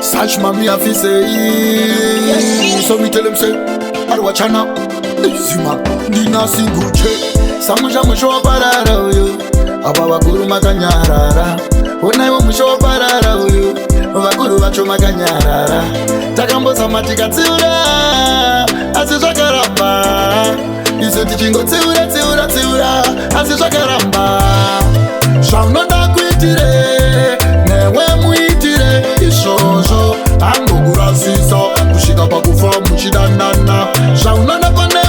Such mommy I feel say. So me tell him say, I watch her now. Zima, Nina Singuche. Samusha Musho Parara, you. Abawa Guru Makanyara. When I want Musho Parara, you. Guru Bacho Makanyara. Takambo Samatika Tura. As a Jacaramba. He said, Tingo Tura, Tura, Tura. As a Jacaramba. Shall not quit it. Never muitire. Ishojo. Ango Gurasiso. Mushika Pakufa, Mushidanana. Shall not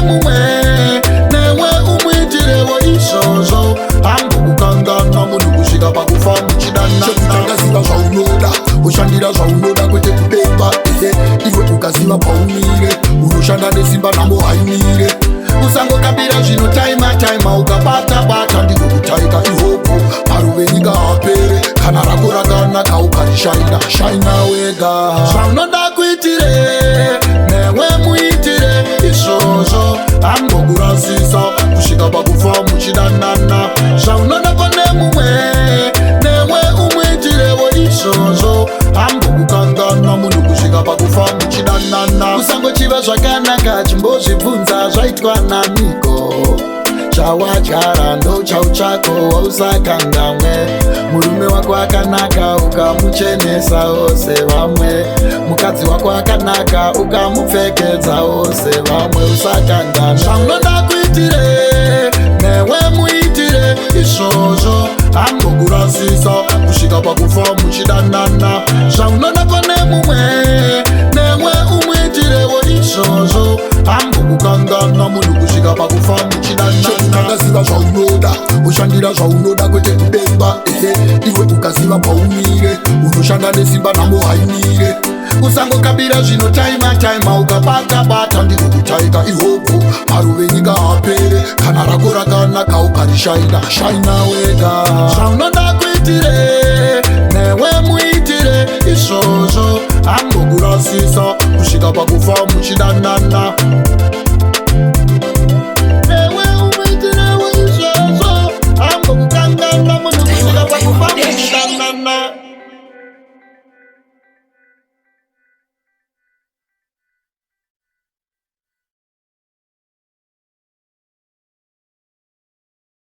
Mume. Never umuitire. Ishojo. Ango Bukanga. Namudu Mushika Pakufa, Mushidanana. Ushandira zaunoda kwete kupepa iwe ukaziva paumire unoshanda nesimba nambo haimire usango kabira zvino taima ukabata ndiko kutaika ihopo paruve nyika hapere kana rako rakanaka ukarishaina wega zvaunoda kuitire newe muitire izvozvo angogurasisa kusvika pakufa muchidanana zvaunoda pane mumwe newe umuitirewo izvozvo ambokukangana munhu kusvika pakufa muchidanana usangochiva zvakanaka chimbozvibvunza zvaitwa namiko chawadyara ndo chautsvako wausakangamwe murume wako akanaka ukamuchenesa ose vamwe mukadzi wako akanaka ukamupfekedza ose vamwe usakangana zvaunoda kuitire newe muitire izvozvo angogurasisa kusvika pakufa muchidanana zvaunoda pane mumwe newe umuitirewo izvozvo ambokukangana munhu kusvika pakufa muchidanana ziva zvaunoda ushandira zvaunoda kwete kudenga iwe ukaziva paumire unoshanda nesimba nambo haimire usangokabira zvino taima ukabata ndiko kutaika ihopo paruve nyika hapere kana rako rakanaka ukarishaina wega zvaunoda kuitire newe muitire izvozvo angogurasisa kusvika pakufa muchidanana